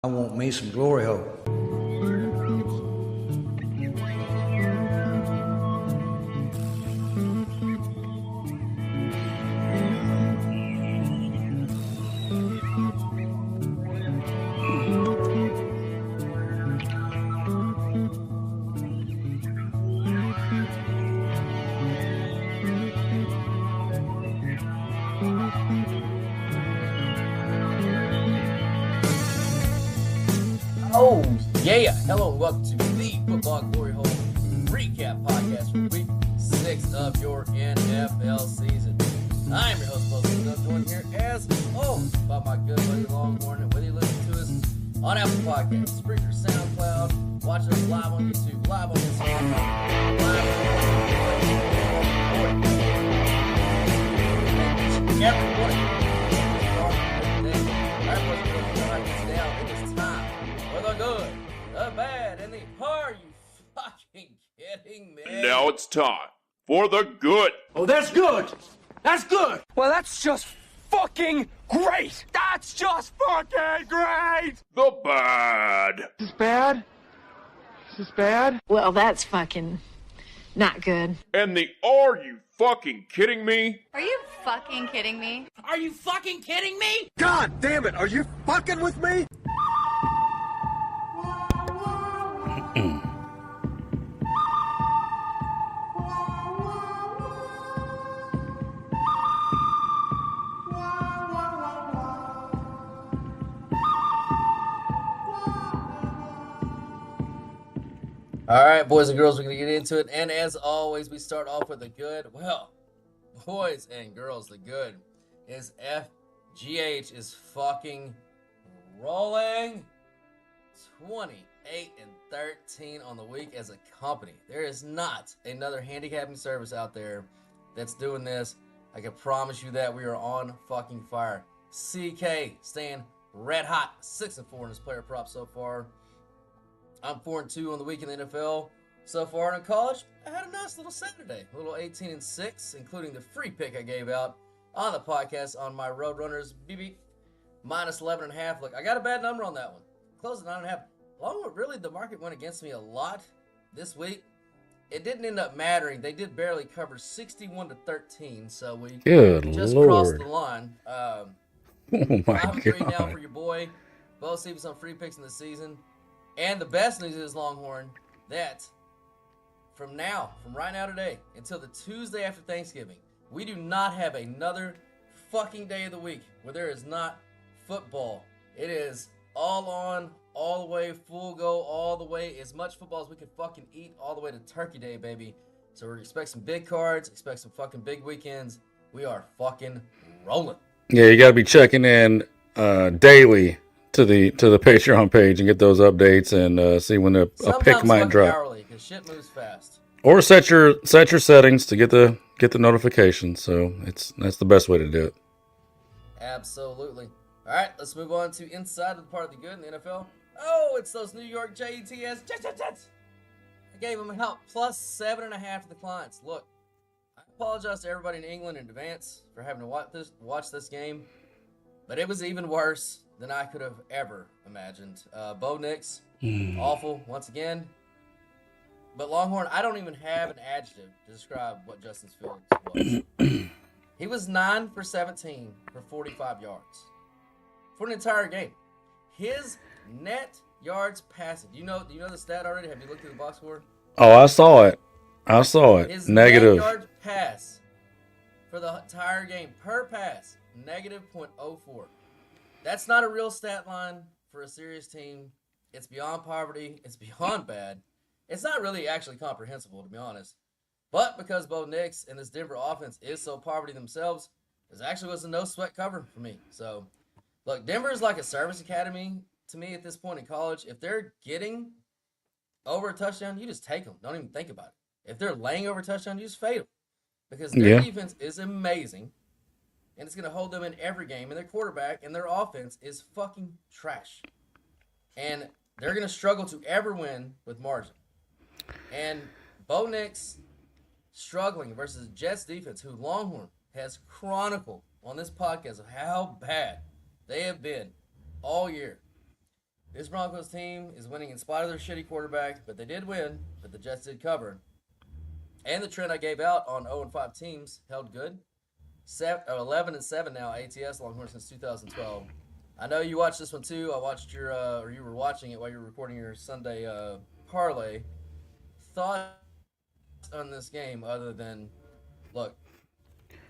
I want me some glory hole. Oh, yeah. Hello and welcome to the Football Glory Hole Recap Podcast for Week 6 of your NFL season. I am your host, Bo. Joined here as always by my good buddy Longhorn. And whether you listen to us on Apple Podcasts, Spreaker, SoundCloud, watch us live on YouTube, live on Instagram, live on every morning. The good, the bad, and the are you fucking kidding me? And now it's time for the good. Oh, that's good. That's good. Well, that's just fucking great. That's just fucking great. The bad. Is this bad? Is this bad? Well, that's fucking not good. And the are you fucking kidding me? Are you fucking kidding me? Are you fucking kidding me? God damn it. Are you fucking with me? All right, boys and girls, we're going to get into it. And as always, we start off with the good. Well, boys and girls, the good is FGH is fucking rolling 28-13 on the week as a company. There is not another handicapping service out there that's doing this. I can promise you that we are on fucking fire. CK staying red hot, 6-4 in his player prop so far. I'm 4-2 on the week in the NFL so far. In college, I had a nice little Saturday, a little 18-6, including the free pick I gave out on the podcast on my Roadrunners BB minus 11.5. Look, I got a bad number on that one. Closed at 9.5. Along with really the market went against me a lot this week. It didn't end up mattering. They did barely cover 61-13, so we just crossed the line. Oh my 5-3 God. now for your boy. Bo Stevens on free picks in the season. And the best news is, Longhorn, that from right now today, until the Tuesday after Thanksgiving, we do not have another fucking day of the week where there is not football. It is all on, all the way, full go, all the way, as much football as we can fucking eat, all the way to Turkey Day, baby. So we expect some big cards, expect some fucking big weekends. We are fucking rolling. Yeah, you got to be checking in daily to the Patreon page and get those updates and see when a pick might drop. Hourly, because shit moves fast. Or set your settings to get the notifications. So that's the best way to do it. Absolutely. All right, let's move on to inside of the part of the good in the NFL. Oh, it's those New York Jets. Jets. I gave them help plus 7.5 to the clients. Look, I apologize to everybody in England in advance for having to watch this game, but it was even worse than I could have ever imagined. Bo Nix, awful once again. But Longhorn, I don't even have an adjective to describe what Justin's Fields was. He was 9 for 17 for 45 yards for an entire game. His net yards passing. Do you know the stat already? Have you looked at the box score? Oh, I saw it. His Negative. net yards pass for the entire game per pass, negative .04. That's not a real stat line for a serious team. It's beyond poverty. It's beyond bad. It's not really actually comprehensible, to be honest. But because Bo Nix and this Denver offense is so poverty themselves, this actually was a no-sweat cover for me. So, look, Denver is like a service academy to me at this point in college. If they're getting over a touchdown, you just take them. Don't even think about it. If they're laying over a touchdown, you just fade them. Because their defense is amazing. And it's going to hold them in every game. And their quarterback and their offense is fucking trash. And they're going to struggle to ever win with margin. And Bo Nix struggling versus the Jets defense, who Longhorn has chronicled on this podcast of how bad they have been all year. This Broncos team is winning in spite of their shitty quarterback, but they did win, but the Jets did cover. And the trend I gave out on 0-5 teams held good. 11-7 now ATS Longhorns since 2012. I know you watched this one too. I watched your, or you were watching it while you were recording your Sunday parlay. Thoughts on this game other than, look,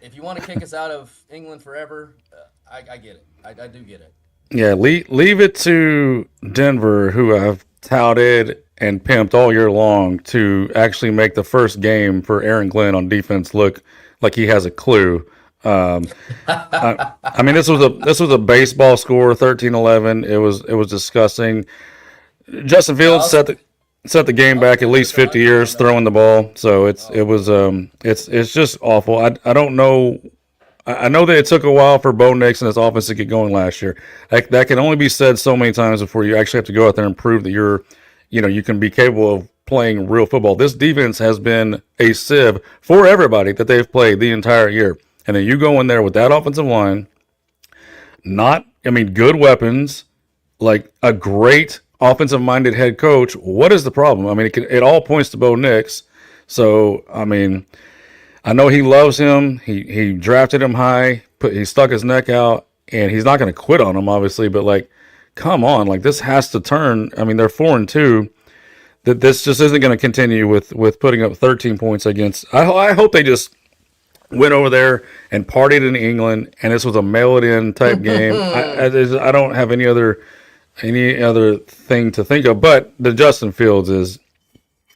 if you want to kick us out of England forever, I get it. I do get it. Yeah, leave it to Denver, who I've touted and pimped all year long, to actually make the first game for Aaron Glenn on defense look like he has a clue. I mean, this was a baseball score, 13-11. It was disgusting. Justin Fields set the game back at least 50 years throwing the ball. So it's just awful. I don't know. I know that it took a while for Bo Nix and his offense to get going last year. That can only be said so many times before you actually have to go out there and prove that you can be capable of playing real football. This defense has been a sieve for everybody that they've played the entire year. And then you go in there with that offensive line, good weapons, like a great offensive-minded head coach. What is the problem? I mean, it all points to Bo Nix. So, I mean, I know he loves him. He drafted him high. He stuck his neck out, and he's not going to quit on him, obviously. But, like, come on. Like, this has to turn. I mean, they're 4-2. That this just isn't going to continue with putting up 13 points against. I hope they just went over there and partied in England, and this was a mail-it-in type game. I don't have any other thing to think of. But the Justin Fields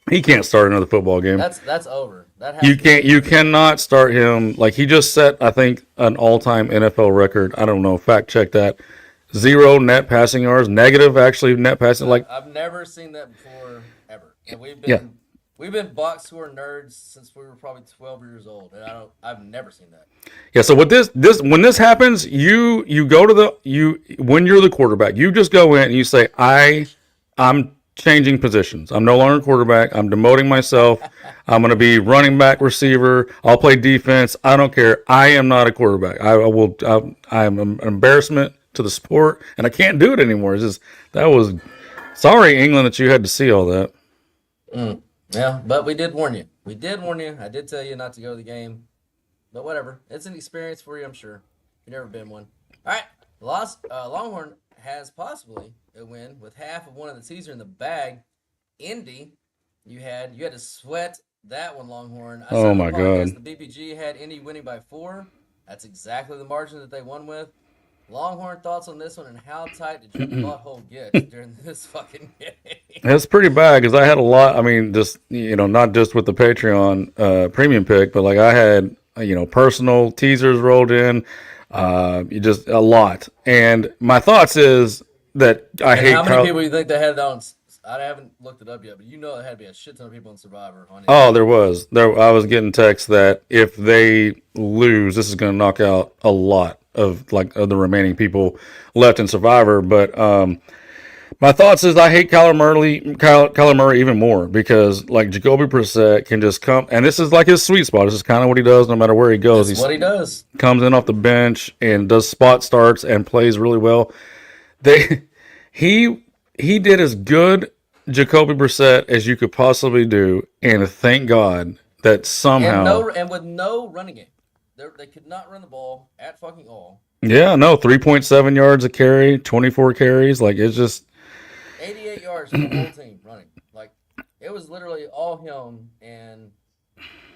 he can't start another football game. That's over. You cannot start him. Like, he just set, I think, an all-time NFL record. I don't know. Fact check that. 0 net passing yards, negative actually net passing. Like, I've never seen that before ever. And we've been box score nerds since we were probably 12 years old, and I've never seen that. Yeah. So with when this happens, you go to when you're the quarterback, you just go in and you say, I'm changing positions. I'm no longer quarterback. I'm demoting myself. I'm going to be running back, receiver. I'll play defense. I don't care. I am not a quarterback. I'm an embarrassment to the sport, and I can't do it anymore. Sorry, England, that you had to see all that. Yeah, but we did warn you. I did tell you not to go to the game, but whatever. It's an experience for you, I'm sure. You've never been one. All right, Longhorn has possibly a win with half of one of the teaser in the bag. Indy, you had to sweat that one, Longhorn. Oh my God! The BBG had Indy winning by 4. That's exactly the margin that they won with. Longhorn, thoughts on this one, and how tight did your butthole get during this fucking game? It's pretty bad because I had a lot. I mean, just not just with the Patreon premium pick, but like I had personal teasers rolled in, just a lot. And my thoughts is that hate. How many people you think they had on? I haven't looked it up yet, but there had to be a shit ton of people in Survivor on it. Oh, there was. I was getting texts that if they lose, this is going to knock out a lot of the remaining people left in Survivor. But my thoughts is I hate Kyler Murray even more because like Jacoby Brissett can just come, and this is like his sweet spot. This is kind of what he does no matter where he goes. That's what he does. Comes in off the bench and does spot starts and plays really well. He did as good Jacoby Brissett as you could possibly do, and thank God that somehow and with no running game. They could not run the ball at fucking all. Yeah, no, 3.7 yards a carry, 24 carries. Like, it's just 88 yards for the whole team running. Like, it was literally all him, and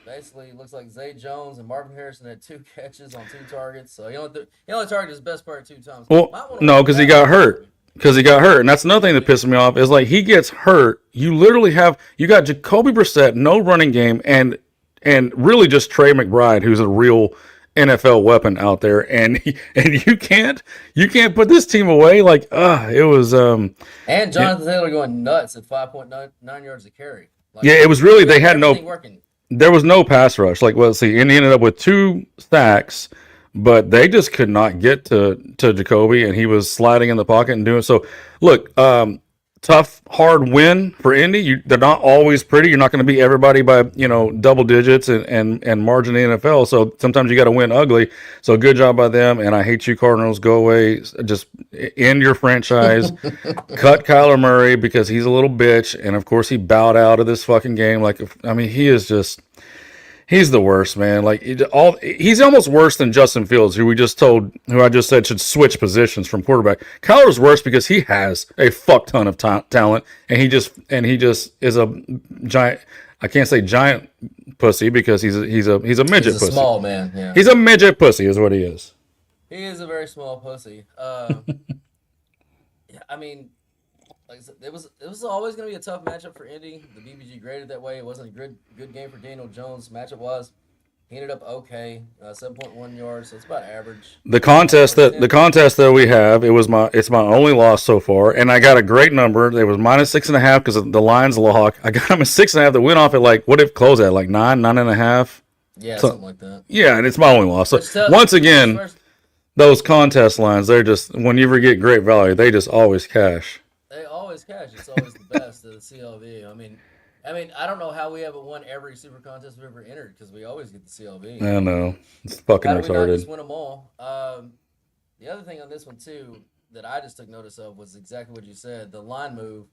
basically looks like Zay Jones and Marvin Harrison had 2 catches on 2 targets. So he only targeted his best player 2 times. Well, no, because he got hurt. And that's another thing that pisses me off is like he gets hurt. You got Jacoby Brissett, no running game, and really just Trey McBride, who's a real NFL weapon out there, and you can't put this team away. Like, it was. And Jonathan Taylor going nuts at 5.9 yards a carry. Like, yeah, it was really they had no. Working. There was no pass rush. Like, Indy ended up with 2 sacks, but they just could not get to Jacoby, and he was sliding in the pocket and doing so. Look, tough, hard win for Indy. They're not always pretty. You're not going to beat everybody by double digits and margin in the NFL. So sometimes you got to win ugly. So good job by them. And I hate you, Cardinals. Go away. Just end your franchise. Cut Kyler Murray because he's a little bitch. And of course he bowed out of this fucking game. He is just. He's the worst, man. He's almost worse than Justin Fields, who I just said should switch positions from quarterback. Kyler's worse because he has a fuck ton of talent, and he just is a giant. I can't say giant pussy because he's a midget He's a pussy. small man. Yeah, he's a midget pussy, is what he is. he is a very small pussy. Yeah, I mean. Like I said, it was always going to be a tough matchup for Indy. The BBG graded that way. It wasn't a good game for Daniel Jones. Matchup was he ended up okay, 7.1 yards, so it's about average. The contest that we have, it's my only loss so far, and I got a great number. It was -6.5 because the line's lock. I got him at 6.5 that went off at what if close at 9.5? Yeah, something like that. Yeah, and it's my only loss. So once again, those contest lines, they're just whenever you get great value, they just always cash. They always cash. It's always the best of the CLV. I mean, I don't know how we haven't won every super contest we've ever entered because we always get the CLV. I know. It's fucking How do we not retarded. just win them all? The other thing on this one too that I just took notice of was exactly what you said: the line move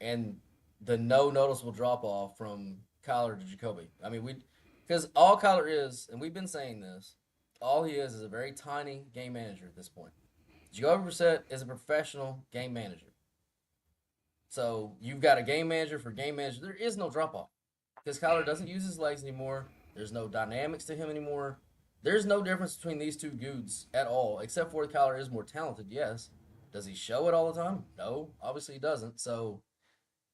and the no noticeable drop off from Kyler to Jacoby. I mean, because all Kyler is, and we've been saying this, all he is a very tiny game manager at this point. Jacoby Brissett is a professional game manager. So you've got a game manager for game manager. There is no drop off because Kyler doesn't use his legs anymore. There's no dynamics to him anymore. There's no difference between these two dudes at all, except for Kyler is more talented. Yes, does he show it all the time? No, obviously he doesn't. So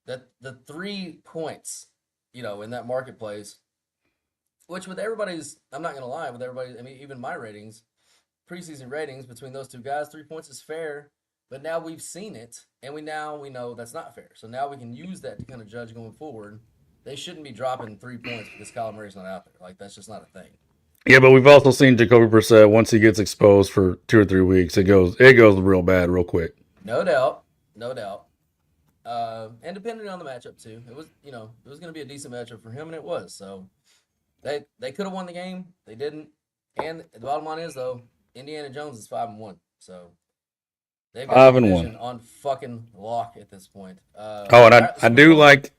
that the 3 points, in that marketplace, which with everybody's, I'm not gonna lie, with everybody, I mean even my ratings, preseason ratings between those two guys, 3 points is fair. But now we've seen it, and we know that's not fair. So now we can use that to kind of judge going forward. They shouldn't be dropping 3 points because Kyler Murray's not out there. That's just not a thing. Yeah, but we've also seen Jacoby Brissett once he gets exposed for 2 or 3 weeks, it goes real bad real quick. No doubt. And depending on the matchup too, it was going to be a decent matchup for him, and it was. So they could have won the game, they didn't. And the bottom line is though, Indiana Jones is 5-1. So. They've got the division on fucking lock at this point. And I do like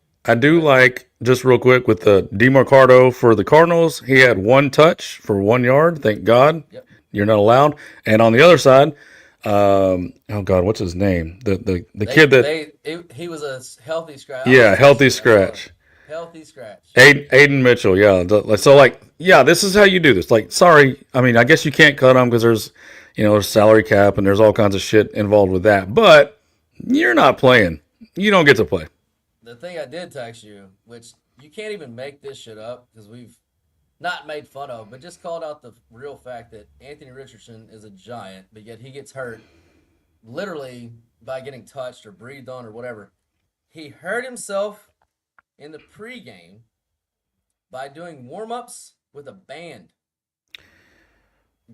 just real quick with the DeMarcado for the Cardinals. He had 1 touch for 1 yard. Thank God. Yep. You're not allowed. And on the other side, oh God, what's his name? The kid that he was a healthy scratch. Yeah, healthy scratch. Healthy scratch. Aiden Mitchell. Yeah. This is how you do this. Sorry. I mean, I guess you can't cut him because there's salary cap and there's all kinds of shit involved with that. But you're not playing. You don't get to play. The thing I did text you, which you can't even make this shit up because we've not made fun of, but just called out the real fact that Anthony Richardson is a giant, but yet he gets hurt literally by getting touched or breathed on or whatever. He hurt himself in the pregame by doing warm-ups with a band.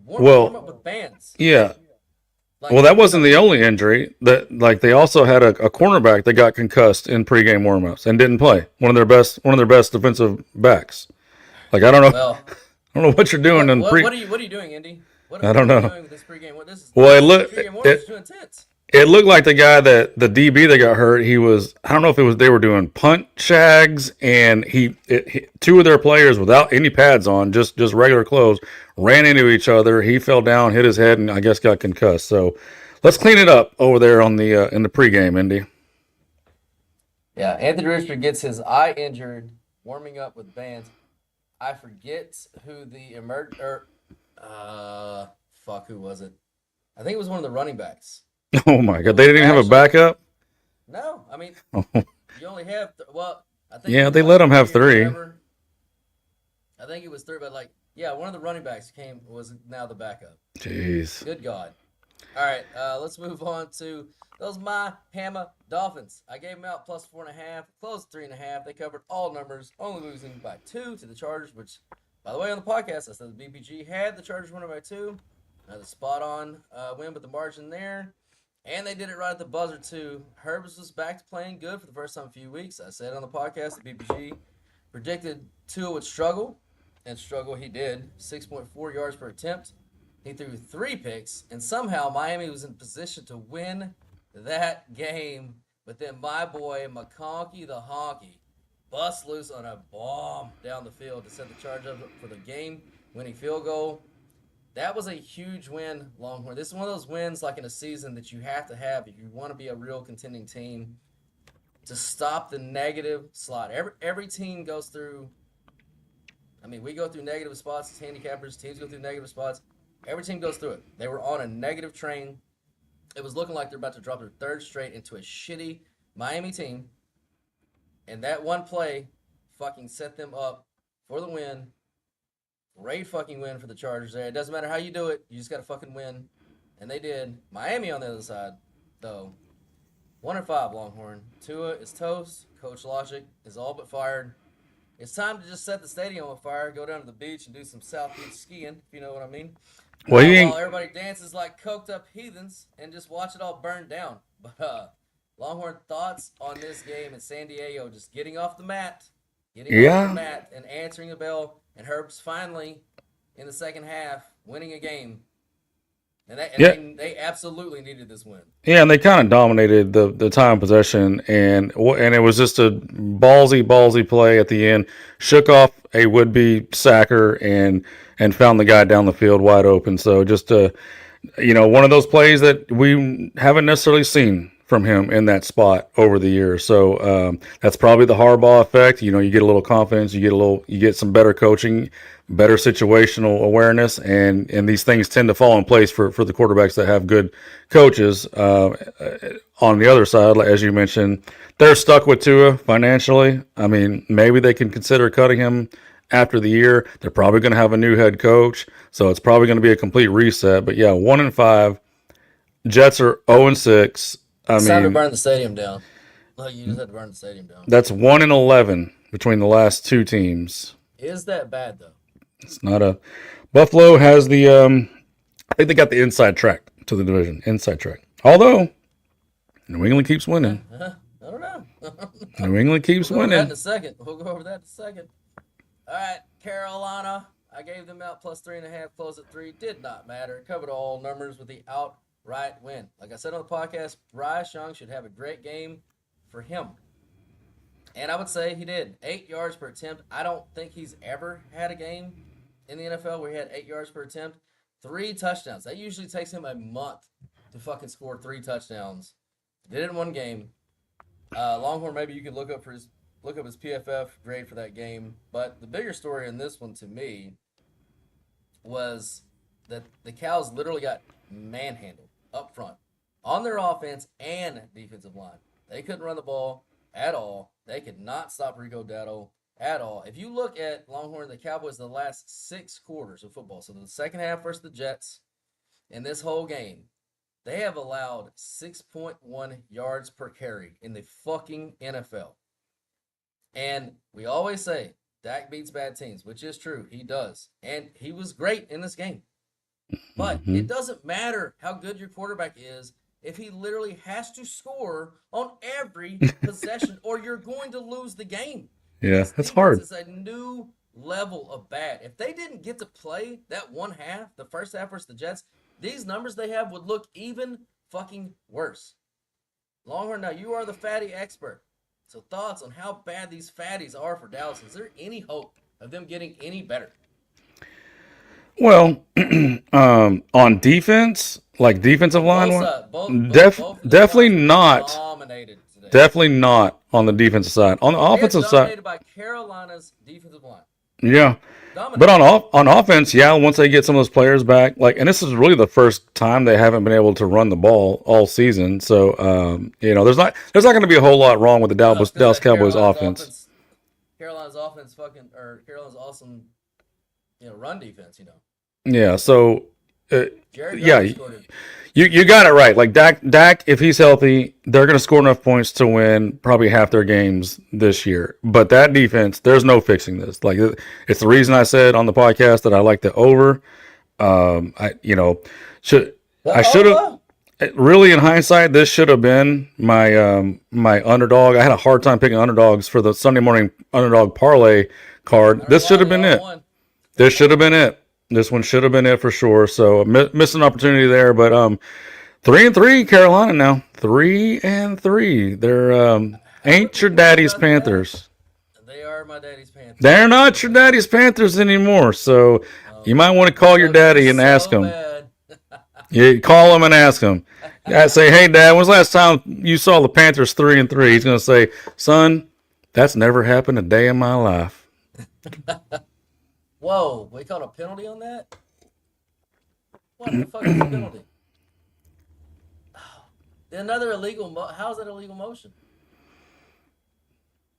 Warm up with bands. Yeah. That wasn't the only injury. They also had a cornerback that got concussed in pregame warmups and didn't play. One of their best defensive backs. I don't know. Well, I don't know what you're doing in pre. What are you doing, Indy? I don't know. What are you doing with this pregame? What this is? Well, pregame warmups too intense. It looked like the guy the DB that got hurt. I don't know if they were doing punt shags, and two of their players without any pads on, just regular clothes, ran into each other. He fell down, hit his head, and I guess got concussed. So let's clean it up over there in the pregame, Indy. Yeah, Anthony Richardson gets his eye injured warming up with bands. I forget who the who was it? I think it was one of the running backs. Oh my God! They didn't have a backup. No, I mean you only have I think. Yeah, they let them have 3. I think it was 3, but one of the running backs was now the backup. Jeez. Good God! All right, let's move on to those Miami Dolphins. I gave them out plus 4.5, closed 3.5. They covered all numbers, only losing by 2 to the Chargers. Which, by the way, on the podcast I said the BPG had the Chargers winning by 2. The spot on win, but the margin there. And they did it right at the buzzer, too. Herbs was back to playing good for the first time in a few weeks. I said on the podcast that BBG predicted Tua would struggle, and struggle he did. 6.4 yards per attempt. He threw 3 picks, and somehow Miami was in position to win that game. But then my boy, McConkey the Honky, bust loose on a bomb down the field to set the Chargers up for the game-winning field goal. That was a huge win, Longhorn. This is one of those wins like in a season that you have to have if you want to be a real contending team to stop the negative slot. Every team goes through, we go through negative spots as handicappers. Teams go through negative spots. Every team goes through it. They were on a negative train. It was looking like they're about to drop their third straight into a shitty Miami team. And that one play fucking set them up for the win. Great fucking win for the Chargers there. It doesn't matter how you do it. You just got to fucking win. And they did. Miami on the other side, though. 1-5 Longhorn. Tua is toast. Coach Logic is all but fired. It's time to just set the stadium on fire, go down to the beach and do some South Beach skiing, if you know what I mean. Well, While everybody dances like coked up heathens and just watch it all burn down. But Longhorn, thoughts on this game in San Diego, just getting off the mat. Off the mat and answering the bell. And Herb's finally, in the second half, winning a game. And they absolutely needed this win. Yeah, and they kind of dominated the time possession, and it was just a ballsy play at the end. Shook off a would-be sacker and found the guy down the field wide open. So just one of those plays that we haven't necessarily seen from him in that spot over the years. So that's probably the Harbaugh effect. You get a little confidence, you get some better coaching, better situational awareness, and these things tend to fall in place for the quarterbacks that have good coaches. On the other side, as you mentioned, they're stuck with Tua financially. Maybe they can consider cutting him after the year. They're probably going to have a new head coach, so it's probably going to be a complete reset. But yeah, 1-5. Jets are 0-6. It's time to burn the stadium down. Like, you just had to burn the stadium down. That's 1-11 between the last two teams. Is that bad, though? It's not a... Buffalo has the... I think they got the inside track to the division. Inside track. Although, New England keeps winning. I don't know. New England keeps We'll go winning. over that in a second. We'll go over that in a second. All right, Carolina. I gave them out plus 3.5, close at 3. Did not matter. Covered all numbers with the outright win. Like I said on the podcast, Bryce Young should have a great game for him. And I would say he did. 8 yards per attempt. I don't think he's ever had a game in the NFL where he had 8 yards per attempt. 3 touchdowns. That usually takes him a month to fucking score 3 touchdowns. Did it in one game. Longhorn, maybe you can look up his PFF grade for that game. But the bigger story in this one to me was that the Cows literally got manhandled up front on their offense and defensive line. They couldn't run the ball at all. They could not stop Rico Dowdle at all. If you look at Longhorn, the Cowboys, the last 6 quarters of football, so the second half versus the Jets, in this whole game, they have allowed 6.1 yards per carry in the fucking NFL. And we always say Dak beats bad teams, which is true. He does. And he was great in this game. But it doesn't matter how good your quarterback is if he literally has to score on every possession or you're going to lose the game. Yeah, that's hard. It's a new level of bad. If they didn't get to play that one half, the first half versus the Jets, these numbers they have would look even fucking worse. Longhorn, now you are the fatty expert. So thoughts on how bad these fatties are for Dallas. Is there any hope of them getting any better? Well, on defense, like defensive line, definitely not. Dominated today. Definitely not on the defensive side. On the offensive side, dominated by Carolina's defensive line. Yeah. Dominated. But on offense, yeah, once they get some of those players back, and this is really the first time they haven't been able to run the ball all season. So, there's not going to be a whole lot wrong with the Dallas Cowboys offense. Carolina's offense Carolina's awesome, run defense, Yeah, so yeah, you got it right. Like Dak, if he's healthy, they're going to score enough points to win probably half their games this year. But that defense, there's no fixing this. Like, it's the reason I said on the podcast that I like the over. I should have. really, in hindsight, this should have been my underdog. I had a hard time picking underdogs for the Sunday morning underdog parlay card. This should have been it. This should have been it. This one should have been it for sure. So missed an opportunity there, but 3-3 Carolina now. 3-3. They're ain't your daddy's Panthers. They are my daddy's Panthers. They're not your daddy's Panthers anymore. So you might want to call your daddy and ask him. You call him and ask him. I say, hey, Dad, when's the last time you saw the Panthers 3-3? He's going to say, son, that's never happened a day in my life. Whoa, we called a penalty on that? What the fuck is a penalty? Another illegal how is that illegal motion?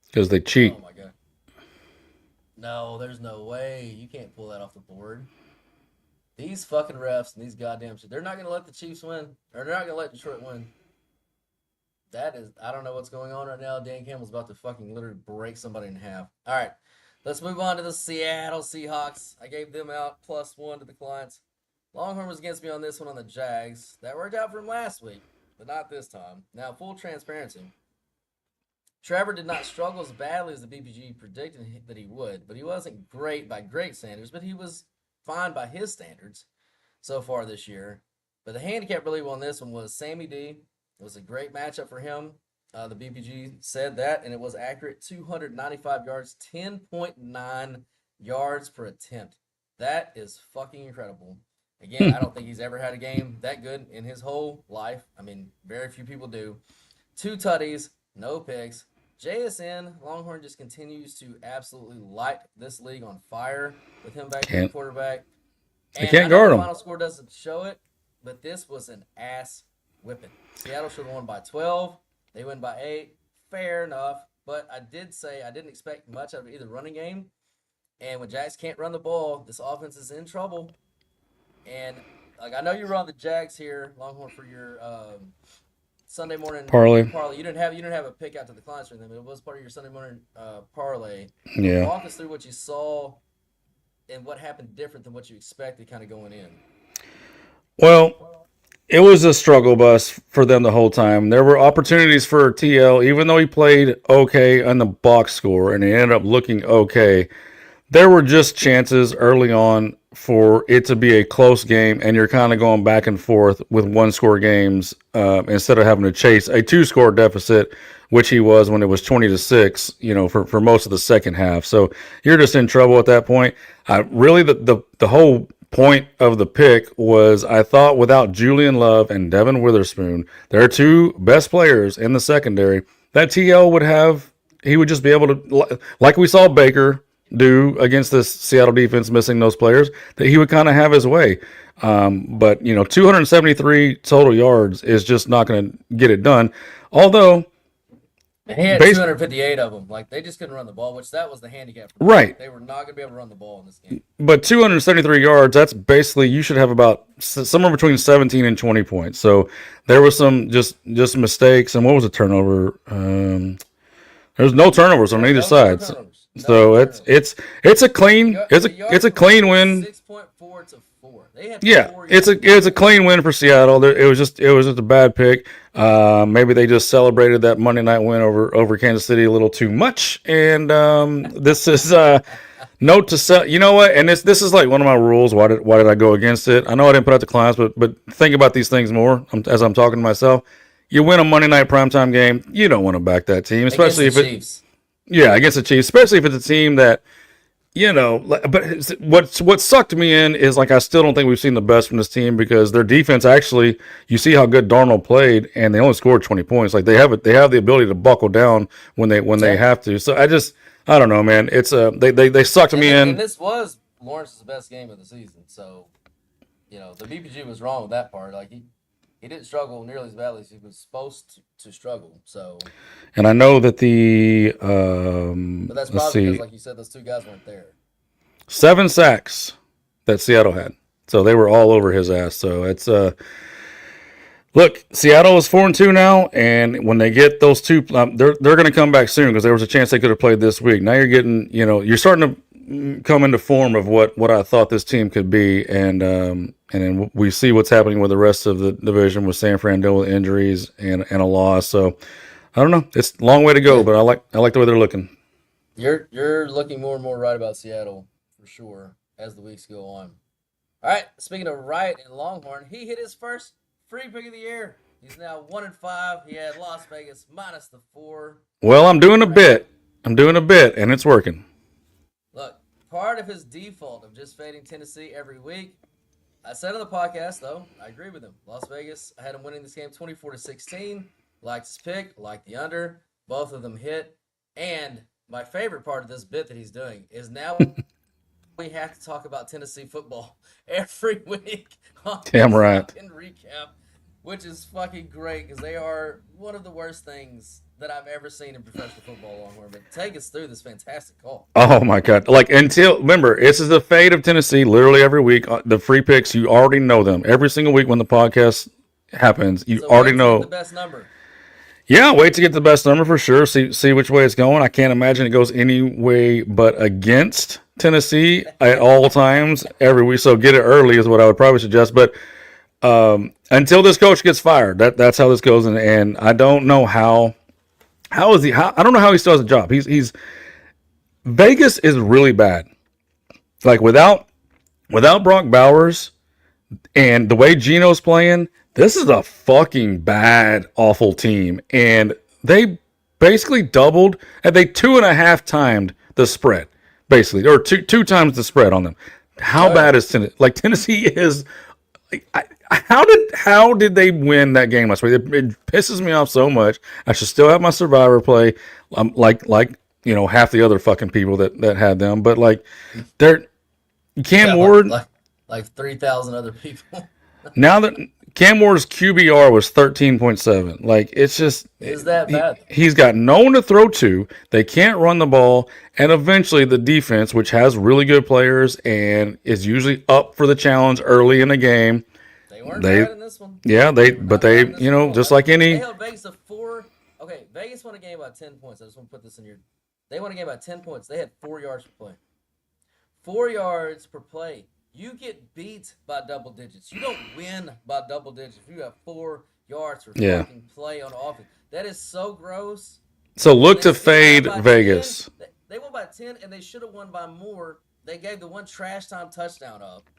Because they cheat. Oh, my God. No, there's no way. You can't pull that off the board. These fucking refs and these goddamn shit. They're not going to let the Chiefs win. Or they're not going to let Detroit win. That is, I don't know what's going on right now. Dan Campbell's about to fucking literally break somebody in half. All right. Let's move on to the Seattle Seahawks. I gave them out +1 to the clients. Longhorn was against me on this one on the Jags. That worked out for him last week, but not this time. Now, full transparency. Trevor did not struggle as badly as the BPG predicted that he would, but he wasn't great by great standards, but he was fine by his standards so far this year. But the handicap really on this one was Sammy D. It was a great matchup for him. The BPG said that, and it was accurate. 295 yards, 10.9 yards per attempt. That is fucking incredible. Again, I don't think he's ever had a game that good in his whole life. I mean, very few people do. 2 tutties, no picks. JSN, Longhorn just continues to absolutely light this league on fire with him back to the quarterback. They can't guard him. The final score doesn't show it, but this was an ass whipping. Seattle should have won by 12. They win by 8. Fair enough. But I did say I didn't expect much out of either running game. And when Jags can't run the ball, this offense is in trouble. And like I know you were on the Jags here, Longhorn, for your Sunday morning parlay. You didn't have a pick out to the clients for them. It was part of your Sunday morning parlay. Yeah. Walk us through what you saw and what happened different than what you expected kind of going in. Well, it was a struggle bus for them the whole time. There were opportunities for TL, even though he played okay on the box score and he ended up looking okay. There were just chances early on for it to be a close game, and you're kind of going back and forth with one-score games instead of having to chase a 2-score deficit, which he was when it was 20-6, for most of the second half. So you're just in trouble at that point. Really, the whole point of the pick was I thought without Julian Love and Devin Witherspoon, their 2 best players in the secondary, that TL would just be able to, like we saw Baker do against this Seattle defense missing those players, that he would kind of have his way. But 273 total yards is just not going to get it done. Although he had 258 of them. Like, they just couldn't run the ball, which that was the handicap. Right. They were not going to be able to run the ball in this game. But 273 yards, that's basically, you should have about somewhere between 17 and 20 points. So there was some just mistakes. And what was the turnover? There's no turnovers on either side. So it's a clean win. 6.4 to 4. They had it's a clean win for Seattle. It was just a bad pick. Maybe they just celebrated that Monday night win over Kansas City a little too much. And this is note to sell. You know what? And this is like one of my rules. Why did I go against it? I know I didn't put out the clients, but think about these things more as I'm talking to myself. You win a Monday night primetime game, you don't want to back that team, especially if Chiefs. Against the Chiefs, especially if it's a team that, but what sucked me in is, like, I still don't think we've seen the best from this team because their defense actually, you see how good Darnold played, and they only scored 20 points. Like, they have the ability to buckle down when they have to. So I don't know, man. It's they sucked me in. And this was Lawrence's best game of the season. So, the BPG was wrong with that part. Like, he didn't struggle nearly as badly as he was supposed to struggle. So, and I know that but that's probably because, like you said, those 2 guys weren't there. 7 sacks that Seattle had, so they were all over his ass. So it's look, Seattle is 4-2 now, and when they get those 2, they're going to come back soon because there was a chance they could have played this week. Now you're getting, you're starting to come into form of what I thought this team could be, and then we see what's happening with the rest of the division with San Fran dealing with injuries and a loss. So I don't know. It's a long way to go, but I like the way they're looking. You're looking more and more right about Seattle for sure as the weeks go on. All right, speaking of right and Longhorn, he hit his first free pick of the year. He's now 1-5. He had Las Vegas minus the 4. Well, I'm doing a bit, and it's working. Look, part of his default of just fading Tennessee every week, I said on the podcast, though, I agree with him. Las Vegas, I had him winning this game 24-16. Liked his pick, liked the under. Both of them hit. And my favorite part of this bit that he's doing is now we have to talk about Tennessee football every week on Damn right. fucking recap, which is fucking great because they are one of the worst things that I've ever seen in professional football, Longhorn. But take us through this fantastic call. Oh my God! Remember, this is the fate of Tennessee. Literally every week, the free picks, you already know them. Every single week when the podcast happens, you already know the best number. Yeah, wait to get the best number for sure. See which way it's going. I can't imagine it goes any way but against Tennessee at all times every week. So get it early is what I would probably suggest. But until this coach gets fired, that's how this goes. And I don't know how is he? I don't know how he still has a job. He's Vegas is really bad. Like without Brock Bowers and the way Geno's playing. This is a fucking bad, awful team. And they basically doubled, and they 2.5 timed the spread, basically, or two times the spread on them. How bad is Tennessee? Like, Tennessee is, like, how did they win that game last week? It pisses me off so much. I should still have my Survivor play, like half the other fucking people that had them. But, like, Cam Ward. Like 3,000 other people. Now that Cam Ward's QBR was 13.7. Like, it's just... Is that bad? He's got no one to throw to. They can't run the ball. And eventually the defense, which has really good players and is usually up for the challenge early in the game. They weren't bad in this one. Yeah, just like any... They held Vegas to 4... Okay, Vegas won a game by 10 points. I just want to put this in your... They won a game by 10 points. They had 4 yards per play. 4 yards per play. You get beat by double digits. You don't win by double digits if you have 4 yards for fucking play on offense. That is so gross. So look to fade Vegas. 10. They won by 10, and they should have won by more. They gave the one trash time touchdown up.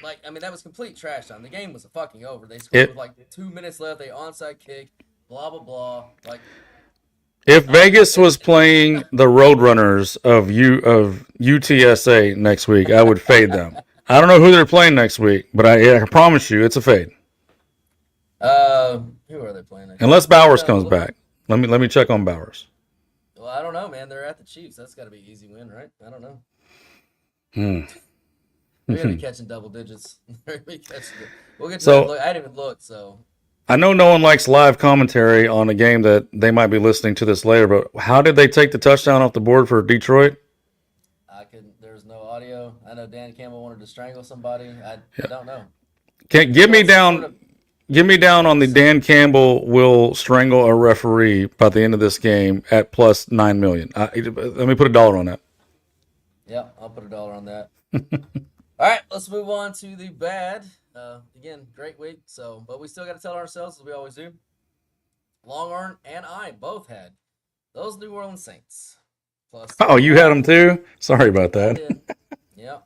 Like, I mean, that was complete trash time. The game was fucking over. They scored with like 2 minutes left. They onside kick. Blah, blah, blah. Like, if Vegas was playing the Roadrunners of UTSA next week, I would fade them. I don't know who they're playing next week, but I promise you, it's a fade. Who are they playing next? Unless Bowers comes back. Let me check on Bowers. Well, I don't know, man. They're at the Chiefs. That's got to be an easy win, right? I don't know. We're gonna be catching double digits. We'll get to that look. I didn't even look, so. I know no one likes live commentary on a game that they might be listening to this later, but how did they take the touchdown off the board for Detroit? There's no audio. I know Dan Campbell wanted to strangle somebody. I don't know. Give me down on the Dan Campbell will strangle a referee by the end of this game at plus $9 million. Let me put $1 on that. Yeah, I'll put $1 on that. All right, let's move on to the bad. Again, great week. But we still got to tell ourselves, as we always do. Longhorn and I both had those New Orleans Saints. You had them too? Sorry about that. Yeah.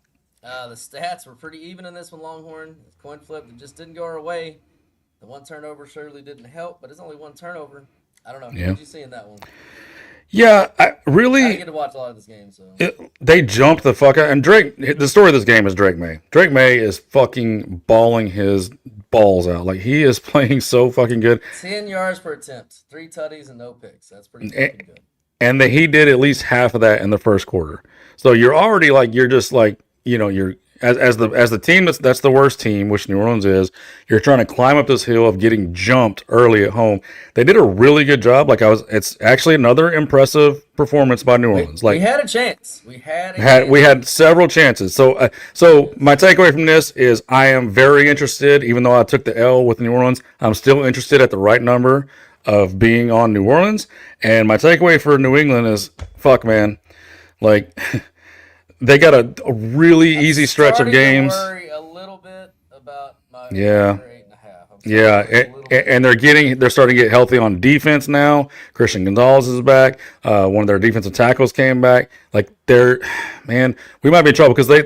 The stats were pretty even in this one, Longhorn. Coin flip that just didn't go our way. The one turnover surely didn't help, but it's only one turnover. I don't know. What did you see in that one? Yeah, I get to watch a lot of this game. So they jumped the fuck out. And Drake, the story of this game is Drake May. Drake May is fucking balling his balls out. Like, he is playing so fucking good. 10 yards per attempt, 3 tutties and no picks. That's pretty fucking good. And he did at least half of that in the first quarter. So you're already you're as the team that's the worst team, which New Orleans is. You're trying to climb up this hill of getting jumped early at home. They did a really good job. It's actually another impressive performance by New Orleans. We had a chance. We had several chances. So my takeaway from this is I am very interested. Even though I took the L with New Orleans, I'm still interested at the right number of being on New Orleans. And my takeaway for New England is fuck, man. Like, they got a really easy stretch of games. I'm starting to worry a little bit about my Yeah. 8.5. Yeah, and they're starting to get healthy on defense now. Christian Gonzalez is back. One of their defensive tackles came back. Like man, we might be in trouble because I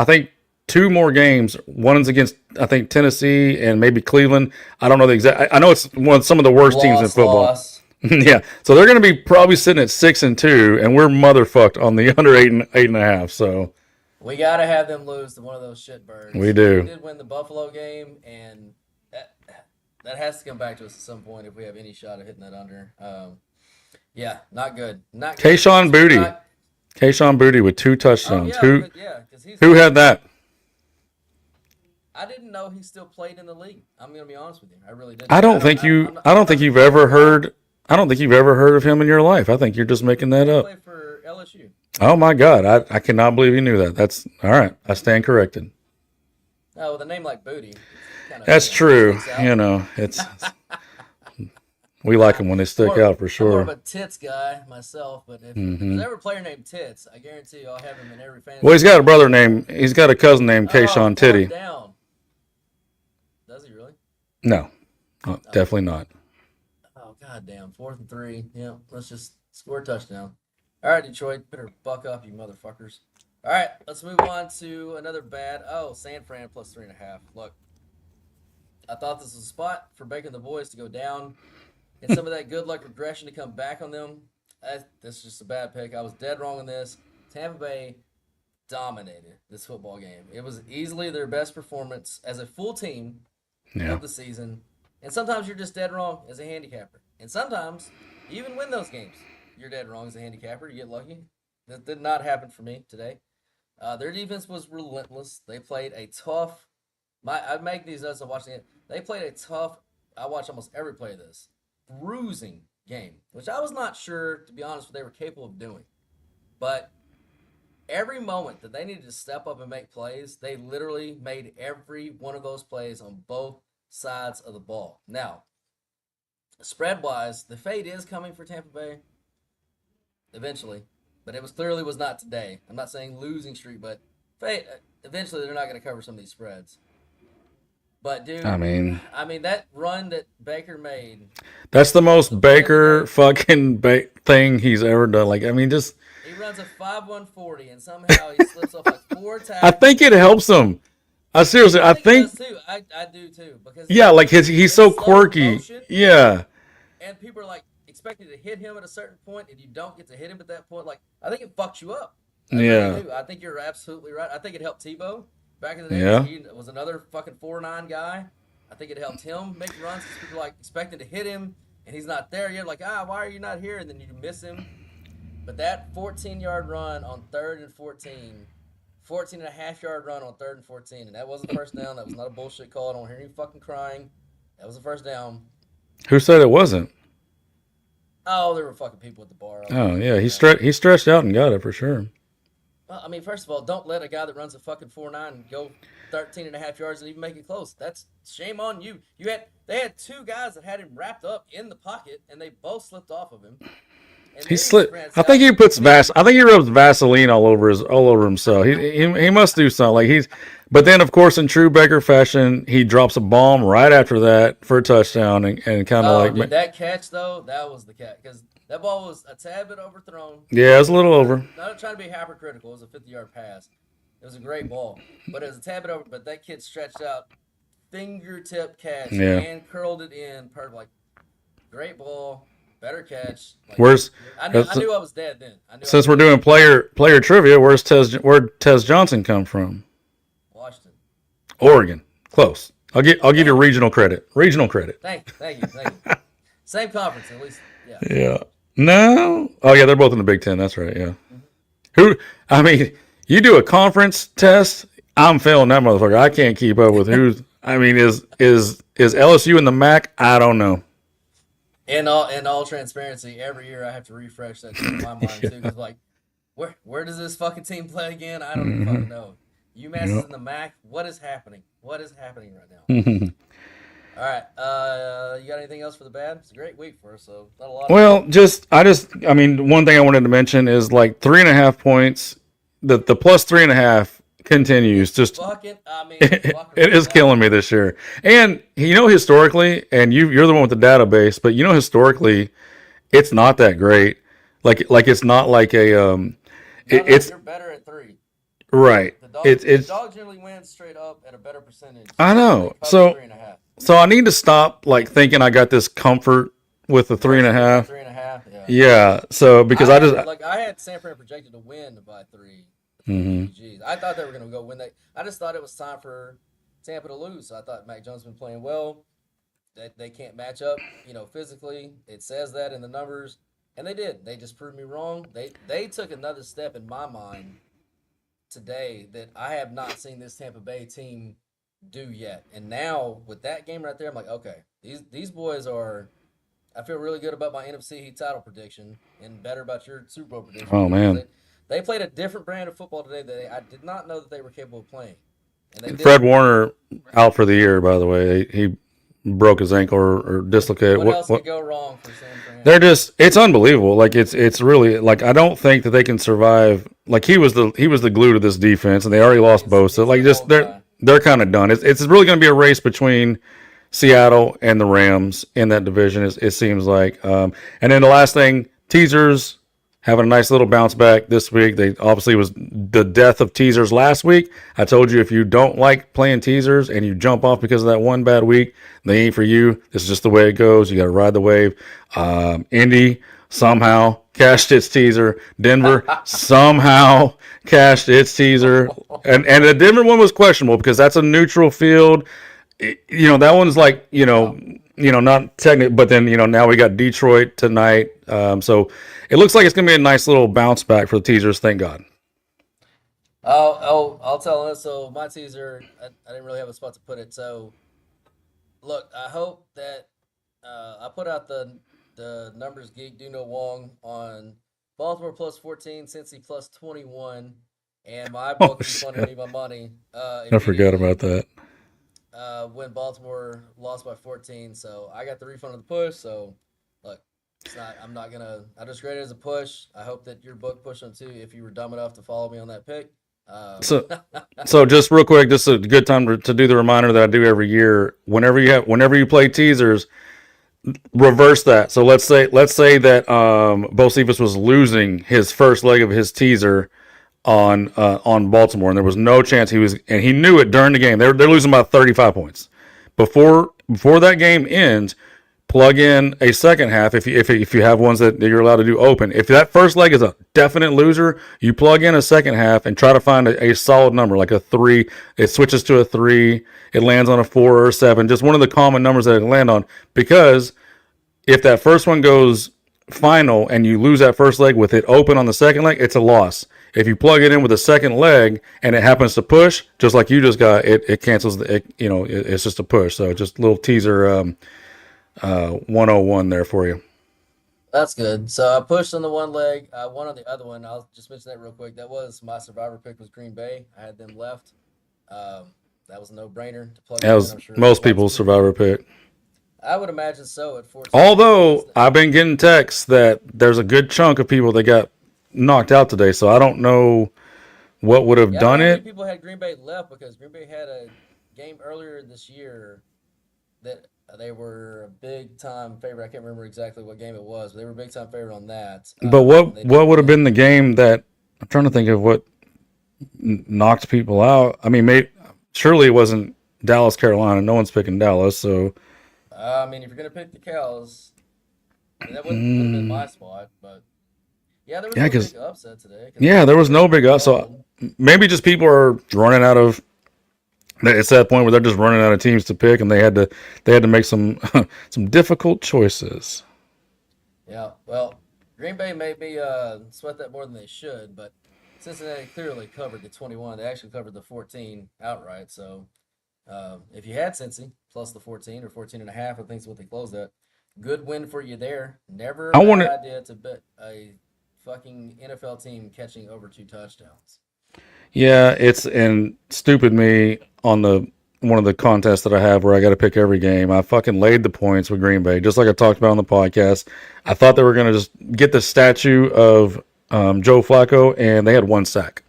think two more games. One's against I think Tennessee and maybe Cleveland. I don't know the exact. I know it's some of the worst teams in football. Loss. Yeah, so they're going to be probably sitting at 6-2, and we're motherfucked on the under 8.5. So we got to have them lose to one of those shitbirds. We do. We did win the Buffalo game, and that has to come back to us at some point if we have any shot of hitting that under. Yeah, not good. Not good. Kayshon Boutte with 2 touchdowns. Who had that? I didn't know he still played in the league. I'm going to be honest with you. I really didn't. I don't think you've ever heard of him in your life. I think you're just making that up. He played for LSU. Oh my God, I cannot believe you knew that. That's all right. I stand corrected. No, with a name like Booty. That's true. It's we like them when they stick out for sure. I'm more of a Tits guy myself, but if there's ever a player named Tits, I guarantee you I'll have him in every fantasy. Well, he's got a cousin named Kayshon Titty. Does he really? No, definitely not. Oh, goddamn. 4th and 3. Yeah, let's just score a touchdown. All right, Detroit, better buck up, you motherfuckers. All right, let's move on to another bad. Oh, San Fran plus 3.5. Look, I thought this was a spot for Baker and the boys to go down and some of that good luck regression to come back on them. This is just a bad pick. I was dead wrong on this. Tampa Bay dominated this football game. It was easily their best performance as a full team of the season. And sometimes you're just dead wrong as a handicapper. And sometimes, you even win those games, you're dead wrong as a handicapper. You get lucky. That did not happen for me today. Their defense was relentless. They played a tough. I make these notes. I'm watching it. They played a tough. I watch almost every play of this bruising game, which I was not sure, to be honest, what they were capable of doing. But every moment that they needed to step up and make plays, they literally made every one of those plays on both sides of the ball. Now, spread-wise, the fade is coming for Tampa Bay eventually, but it clearly was not today. I'm not saying losing streak, but eventually they're not going to cover some of these spreads. But, dude, I mean that run that Baker made. That's the most Baker fucking thing he's ever done. Like, I mean, just. He runs a 5.140, and somehow he slips off like 4 tackles. I think it helps him. I seriously, I think. It does too. I do too. Because like he's so quirky. Motion, and people are like expecting to hit him at a certain point, and you don't get to hit him at that point. Like, I think it fucks you up. I think you're absolutely right. I think it helped Tebow. Back in the day, he was another fucking 4.9 guy. I think it helped him make runs because people are like expecting to hit him, and he's not there yet. Like, why are you not here? And then you miss him. But that 14-yard run on 3rd and 14, 14.5-yard run on 3rd and 14, and that wasn't the first down. That was not a bullshit call. I don't hear any fucking crying. That was the first down. Who said it wasn't? Oh, there were fucking people at the bar. Oh, yeah. He stretched out and got it for sure. Well, I mean, first of all, don't let a guy that runs a fucking 4.9 go 13.5 yards and even make it close. That's shame on you. They had 2 guys that had him wrapped up in the pocket, and they both slipped off of him. He slipped. I think he rubs Vaseline all over himself. He must do something. Like but then of course in true Baker fashion, he drops a bomb right after that for a touchdown and kind of that catch though, that was the catch because that ball was a tad bit overthrown. Yeah, it was a little over. Not trying to be hypercritical. It was a 50-yard pass. It was a great ball, but it was a tad bit over. But that kid stretched out, fingertip catch, and curled it in. Perfect. Like, great ball. Better catch. Like, I knew I was dead then. Since we're doing player trivia, where'd Tez Johnson come from? Washington. Oregon. Close. I'll give you regional credit. Thank you. Same conference, at least. Yeah. No. Oh yeah, they're both in the Big Ten. That's right. Yeah. Mm-hmm. You do a conference test, I'm failing that motherfucker. I can't keep up with who's. Is LSU in the MAC? I don't know. In all transparency, every year I have to refresh that in my mind too. Because like, where does this fucking team play again? I don't even fucking know. UMass is in the MAC. What is happening? What is happening right now? All right. You got anything else for the bad? It's a great week for us, so not a lot. Well, one thing I wanted to mention is like 3.5 points. the plus 3.5 continues. Just Fucking, it is killing me this year. And historically, and you're the one with the database, but historically, it's not that great. Like it's not like it's you're better at 3. right. The dog generally wins straight up at a better percentage. I know. So 3.5. So I need to stop thinking I got this comfort with the 3.5. 3.5. Yeah. Yeah. So because I had San Fran projected to win by 3. Mm-hmm. I thought they were going to go win that. I just thought it was time for Tampa to lose. So I thought Mac Jones been playing well. That they can't match up, physically. It says that in the numbers, and they did. They just proved me wrong. They took another step in my mind today that I have not seen this Tampa Bay team do yet. And now with that game right there, I'm like, okay, these boys are. I feel really good about my NFC title prediction and better about your Super Bowl prediction. Oh man, they played a different brand of football today that I did not know that they were capable of playing. And Fred Warner out for the year, by the way. He broke his ankle or dislocated. What else could go wrong for San Fran? It's unbelievable. It's really I don't think that they can survive. He was the glue to this defense, and they already lost Bosa. They're kind of done. It's really going to be a race between Seattle and the Rams in that division. It seems like. And then the last thing, teasers having a nice little bounce back this week. They obviously was the death of teasers last week. I told you if you don't like playing teasers and you jump off because of that one bad week, they ain't for you. This is just the way it goes. You got to ride the wave. Indy somehow cashed its teaser. Denver somehow cashed its teaser. And the Denver one was questionable because that's a neutral field. That one's not technical, but then, now we got Detroit tonight. So it looks like it's going to be a nice little bounce back for the teasers. Thank God. I'll tell them. So my teaser, I didn't really have a spot to put it. So look, I hope that I put out the numbers geek Duno Wong on Baltimore plus 14, Cincy plus 21, and my book refunded me my money. I forgot about that. When Baltimore lost by 14, so I got the refund of the push. So, look, I just rated it as a push. I hope that your book pushed them too. If you were dumb enough to follow me on that pick. So just real quick, just a good time to do the reminder that I do every year. Whenever you play teasers, reverse that. So let's say that Bo Cephas was losing his first leg of his teaser on Baltimore, and there was no chance and he knew it during the game. They're losing by 35 points. Before that game ends, plug in a second half if you have ones that you're allowed to do open. If that first leg is a definite loser, you plug in a second half and try to find a solid number like a 3. It switches to a 3. It lands on a 4 or a 7. Just one of the common numbers that it land on, because if that first one goes final and you lose that first leg with it open on the second leg, it's a loss. If you plug it in with a second leg and it happens to push, just like you just got, it cancels it's just a push. So just a little teaser 101 there for you. That's good. So I pushed on the one leg. I won on the other one. I'll just mention that real quick. That was my survivor pick was Green Bay. I had them left. That was a no-brainer to plug in. That was most people's survivor pick. I would imagine so at 14. Although I've been getting texts that there's a good chunk of people that got knocked out today, so I don't know what would have done it. People had Green Bay left because Green Bay had a game earlier this year that they were a big time favorite. I can't remember exactly what game it was, but they were a big time favorite on that. But what would have been the game that I'm trying to think of what knocked people out? I mean, surely it wasn't Dallas, Carolina. No one's picking Dallas, so. I mean, if you're gonna pick the Cows, that wouldn't have been my spot, but. Yeah, there was no big upset today. Yeah, there was no big upset. So maybe just people are running out of. It's that point where they're just running out of teams to pick, and they had to make some difficult choices. Yeah, well, Green Bay made me sweat that more than they should, but Cincinnati clearly covered the 21. They actually covered the 14 outright. So if you had Cincy plus the 14 or 14.5, I think is what they closed at. Good win for you there. Never a bad idea to bet a fucking NFL team catching over 2 touchdowns. Yeah, and stupid me on one of the contests that I have where I got to pick every game. I fucking laid the points with Green Bay, just like I talked about on the podcast. I thought they were going to just get the statue of Joe Flacco, and they had 1 sack.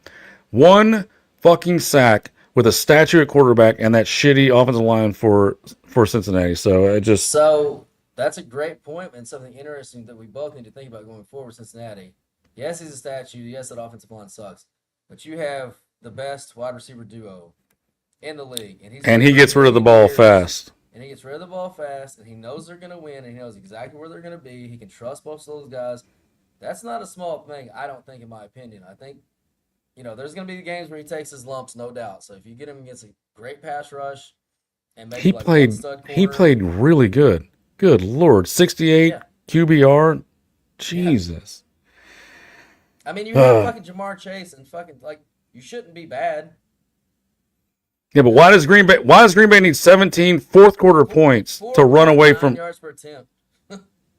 One fucking sack with a statue at quarterback and that shitty offensive line for Cincinnati. So it just So that's a great point and something interesting that we both need to think about going forward with Cincinnati. Yes, he's a statue. Yes, that offensive line sucks. But you have the best wide receiver duo in the league. and he gets rid of the ball fast. And he gets rid of the ball fast, and he knows they're going to win, and he knows exactly where they're going to be. He can trust both of those guys. That's not a small thing, I don't think, in my opinion. I think, there's going to be games where he takes his lumps, no doubt. So if you get him against a great pass rush and maybe He played really good. Good Lord. 68 QBR. Jesus. I mean, you have fucking Jamar Chase and fucking, you shouldn't be bad. Yeah, but why does Green Bay need 17 fourth quarter points to run away from yards per attempt?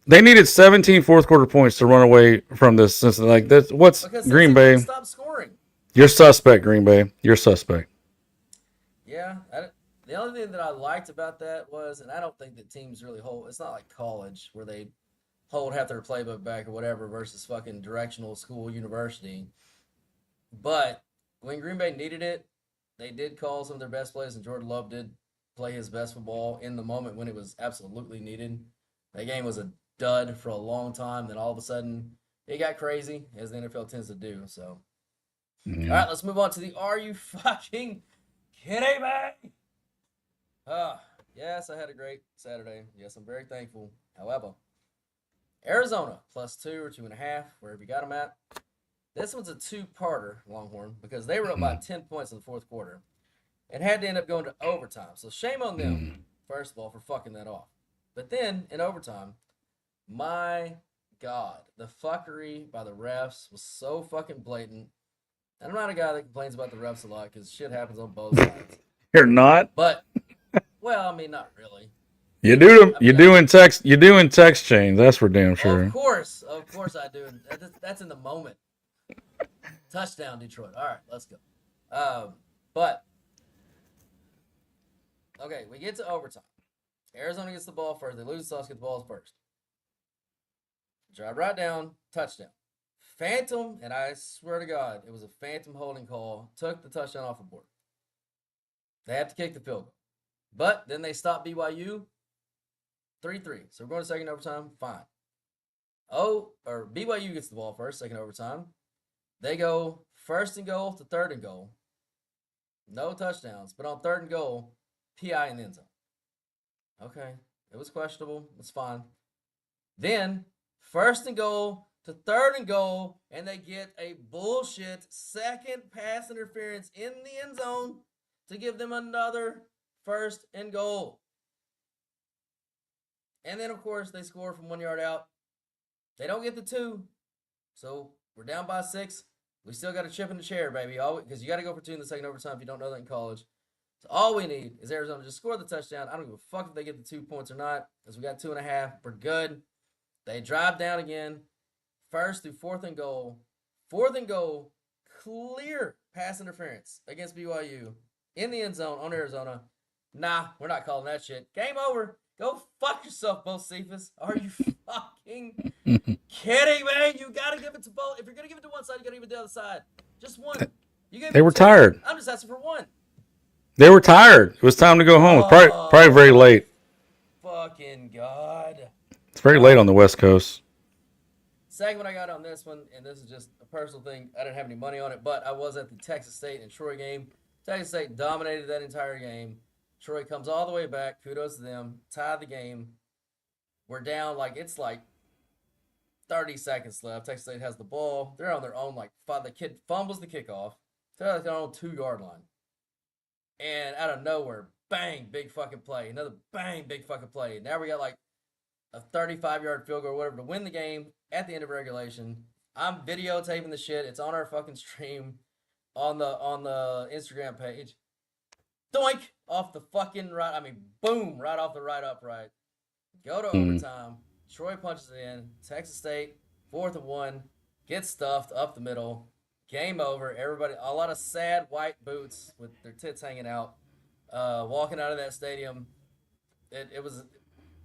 They needed 17 fourth quarter points to run away from this Cincinnati. What's Because Green Bay? Stop scoring. You're suspect, Green Bay. You're suspect. Yeah, the only thing that I liked about that was, and I don't think that teams really hold. It's not like college where they hold half their playbook back or whatever versus fucking directional school university. But when Green Bay needed it, they did call some of their best plays, and Jordan Love did play his best football in the moment when it was absolutely needed. That game was a dud for a long time. Then all of a sudden, it got crazy, as the NFL tends to do. So, All right, let's move on to the Are You Fucking Kidding Me? Yes, I had a great Saturday. Yes, I'm very thankful. However, Arizona +2 or 2.5, wherever you got them at. This one's a two-parter, Longhorn, because they were up by 10 points in the fourth quarter and had to end up going to overtime. So shame on them, first of all, for fucking that off. But then, in overtime, my God, the fuckery by the refs was so fucking blatant. And I'm not a guy that complains about the refs a lot because shit happens on both sides. You're not? But, well, I mean, not really. You do them. You do in text chains. That's for damn sure. Of course I do. That's in the moment. Touchdown, Detroit. All right, let's go. But okay, we get to overtime. Arizona gets the ball first. They lose the toss, get the ball first. Drive right down, touchdown. Phantom, and I swear to God, it was a phantom holding call. Took the touchdown off the board. They have to kick the field goal. But then they stop BYU 3-3. So we're going to second overtime. Fine. BYU gets the ball first, second overtime. They go first and goal to third and goal. No touchdowns. But on third and goal, PI in the end zone. Okay. It was questionable. It's fine. Then, first and goal to third and goal, and they get a bullshit second pass interference in the end zone to give them another first and goal. And then, of course, they score from 1 yard out. They don't get the 2. So, we're down by 6. We still got a chip in the chair, baby. Because you got to go for 2 in the second overtime if you don't know that in college. So, all we need is Arizona to just score the touchdown. I don't give a fuck if they get the 2 points or not. Because we got 2.5. We're good. They drive down again. First through fourth and goal. Fourth and goal. Clear pass interference against BYU. In the end zone on Arizona. Nah, we're not calling that shit. Game over. Go fuck yourself, Bo Cephas. Are you fucking kidding me? You got to give it to both. If you're going to give it to one side, you got to give it to the other side. Just one. They were tired. I'm just asking for one. They were tired. It was time to go home. Probably very late. Fucking God. It's very late on the West Coast. Second one I got on this one, and this is just a personal thing. I didn't have any money on it, but I was at the Texas State and Troy game. Texas State dominated that entire game. Troy comes all the way back. Kudos to them. Tied the game. We're down it's 30 seconds left. Texas State has the ball. They're on their own 5. The kid fumbles the kickoff. They're on their own 2-yard line. And out of nowhere, bang, big fucking play. Another bang, big fucking play. Now we got a 35-yard field goal or whatever to win the game at the end of regulation. I'm videotaping the shit. It's on our fucking stream on the Instagram page. Doink! Off the fucking right. I mean, boom! Right off the right upright. Go to overtime. Troy punches it in. Texas State, 4th and 1. Gets stuffed up the middle. Game over. Everybody, a lot of sad white boots with their tits hanging out. Walking out of that stadium. It was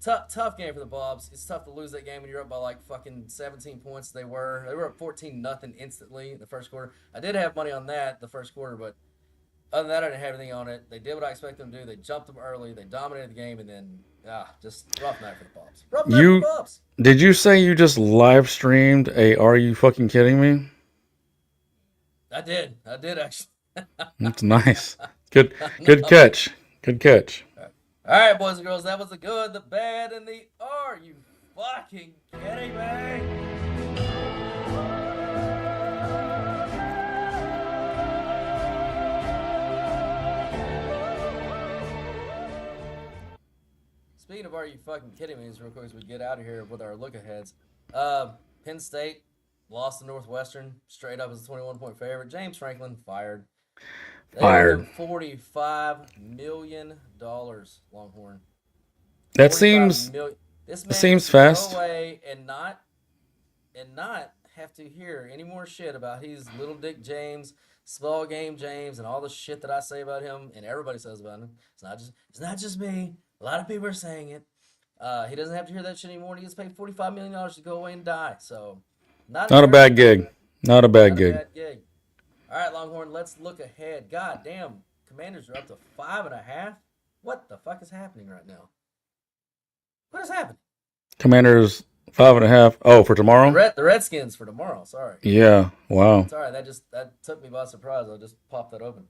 Tough game for the Bobs. It's tough to lose that game when you're up by like fucking 17 points. They were up 14-0 instantly in the first quarter. I did have money on that the first quarter, but other than that, I didn't have anything on it. They did what I expected them to do. They jumped them early. They dominated the game, and then just rough night for the Bobs. Rough night for the Bobs. Did you say you just live streamed a Are You Fucking Kidding Me? I did actually. That's nice. Good catch. Good catch. All right, boys and girls, that was the good, the bad, and the Are You Fucking Kidding Me? Speaking of Are You Fucking Kidding Me, real quick as we get out of here with our look-aheads. Penn State lost to Northwestern, straight up as a 21-point favorite. James Franklin fired. Fired. $45 million, Longhorn. That seems This man seems can fast. Go away and not have to hear any more shit about he's Little Dick James, Small Game James, and all the shit that I say about him and everybody says about him. It's not just me. A lot of people are saying it. He doesn't have to hear that shit anymore. And he gets paid $45 million to go away and die. So not a bad gig. Not a bad gig. All right, Longhorn, let's look ahead. God damn, Commanders are up to 5.5. What the fuck is happening right now? What is happening? Commanders 5.5. Oh, for tomorrow? The Redskins for tomorrow. Sorry. Yeah. Wow. Sorry, that took me by surprise. I just popped that open.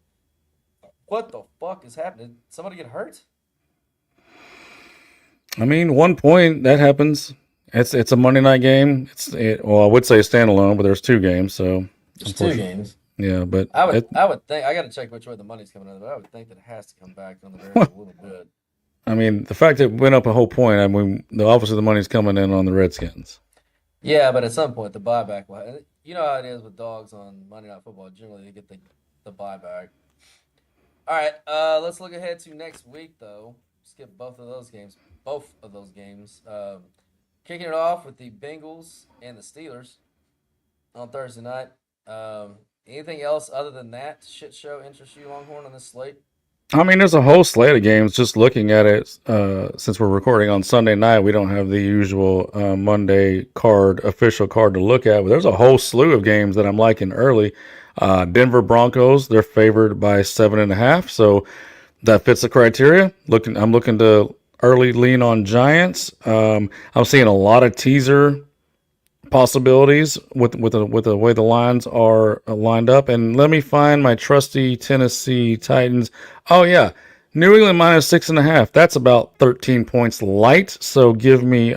What the fuck is happening? Did somebody get hurt? I mean, 1 point, that happens. It's a Monday night game. Well, I would say standalone, but there's 2 games, so there's 2 games. Yeah, but I would think I got to check which way the money's coming out, but I would think that it has to come back on the Bears a little bit. I mean, the fact that it went up a whole point, I mean, obviously the money's coming in on the Redskins. Yeah, but at some point the buyback will. You know how it is with dogs on Monday Night Football. Generally, they get the buyback. All right, let's look ahead to next week though. Skip both of those games. Kicking it off with the Bengals and the Steelers on Thursday night. Anything else other than that shit show interest you, Longhorn, on this slate? I mean, there's a whole slate of games. Just looking at it, since we're recording on Sunday night, we don't have the usual Monday official card to look at. But there's a whole slew of games that I'm liking early. Denver Broncos, they're favored by 7.5, so that fits the criteria. I'm looking to early lean on Giants. I'm seeing a lot of teaser possibilities with the way the lines are lined up. And let me find my trusty Tennessee Titans. Oh yeah, New England minus 6.5. That's about 13 points light. So give me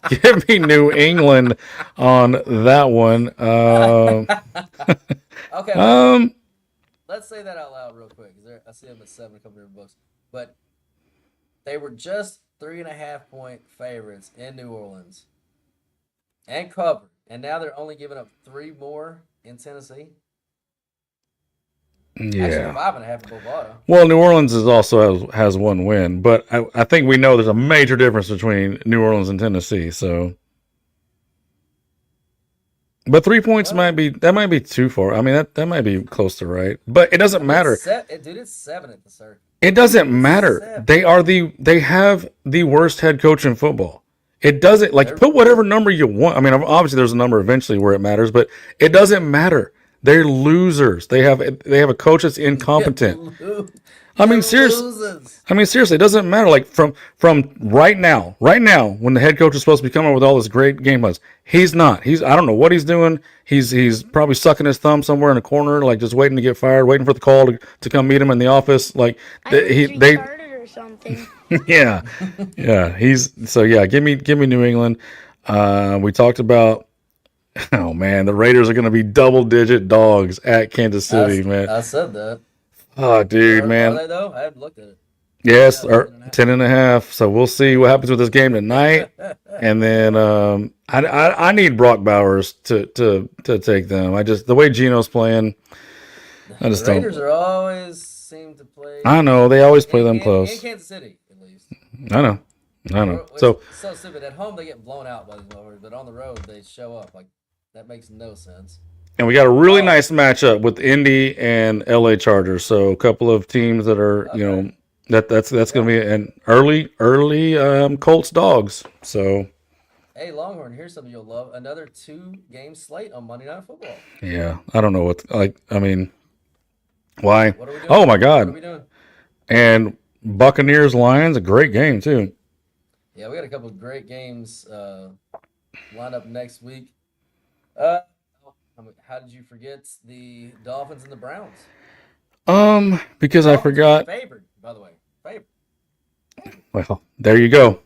give me New England on that one. Okay. Let's say that out loud real quick. I see them at 7 a couple of books, but they were just 3.5-point favorites in New Orleans. And covered. And now they're only giving up 3 more in Tennessee. Yeah. Actually, 5.5 in Bovada. Well, New Orleans also has 1 win, but I think we know there's a major difference between New Orleans and Tennessee. So, but 3 points might be too far. I mean, that might be close to right, but it doesn't matter. It's 7 at the circuit. It doesn't matter. They have the worst head coach in football. It doesn't, put whatever number you want. I mean, obviously there's a number eventually where it matters, but it doesn't matter. They're losers. They have a coach that's incompetent. I mean, seriously, it doesn't matter. Like from right now, when the head coach is supposed to be coming up with all this great game plans, he's not. I don't know what he's doing. He's probably sucking his thumb somewhere in a corner, like just waiting to get fired, waiting for the call to come meet him in the office. Like they or something. yeah. Give me New England. We talked about, oh man, the Raiders are going to be double-digit dogs at Kansas City, man. I said that. Oh, dude, man. Are they though? I haven't looked at it. Yes, 10.5. So we'll see what happens with this game tonight. And then I need Brock Bowers to take them. The way Geno's playing, I just don't. The Raiders always seem to play. I know they always play them close. In Kansas City, at least. I know. So stupid. At home they get blown out by these motherfuckers, but on the road they show up. Like that makes no sense. And we got a really nice matchup with Indy and LA Chargers. So a couple of teams that are That's going to be an early Colts Dogs. So Hey, Longhorn, here's something you'll love. Another 2-game slate on Monday Night Football. yeah, I don't know what I mean, why? What are we doing? Oh my What are we God! doing? And Buccaneers Lions, a great game too. Yeah, we got a couple of great games lined up next week. How did you forget the Dolphins and the Browns? Because I Dolphins forgot. favored, by the way. Favored. Well, there you go.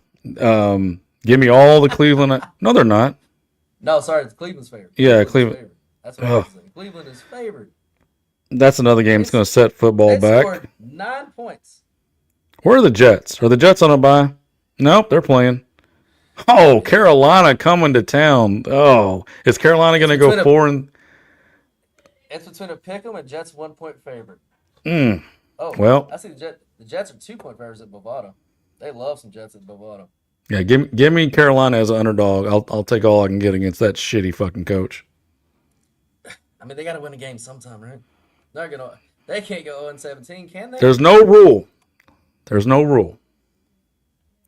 Give me all the Cleveland. No, they're not. No, sorry, it's Cleveland's favored. Yeah, Is Cleveland. favored. That's what I Ugh. was saying. Cleveland is favored. That's another game that's going to set football They back. scored 9 points. Where are the Jets? Are the Jets on a bye? Nope, they're playing. Oh, Carolina coming to town. Oh, is Carolina going to go 4 and? It's between a pick'em and Jets 1-point favorite. Mm. Oh, Well, I see the Jets are 2-point favorites at Bovada. They love some Jets at Bovada. yeah. Give me Carolina as an underdog. I'll take all I can get against that shitty fucking coach. I mean, they got to win a game sometime, right? They can't go 0-17, can they? There's no rule. There's no rule.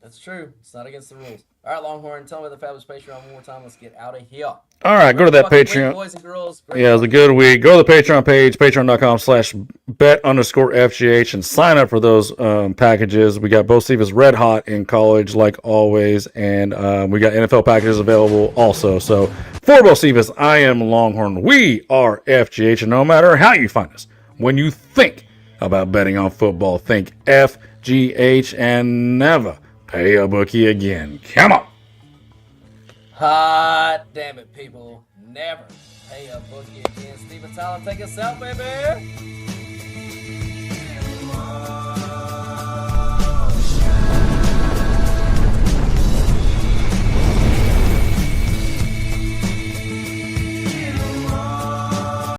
That's true. It's not against the rules. All right, Longhorn, tell me the fabulous Patreon one more time. Let's get out of here. All right, go to that Fucking Patreon. week, boys and girls. Great Yeah, it was a good week. Go to the Patreon page, patreon.com/bet_FGH, and sign up for those packages. We got Bo Stevens red hot in college, like always, and we got NFL packages available also. So for Bo Stevens, I am Longhorn. We are FGH, and no matter how you find us, when you think about betting on football, think FGH and never pay a bookie again. Come on. Hot damn it, people. Never pay a bookie again. Steven Tyler, take us out, baby.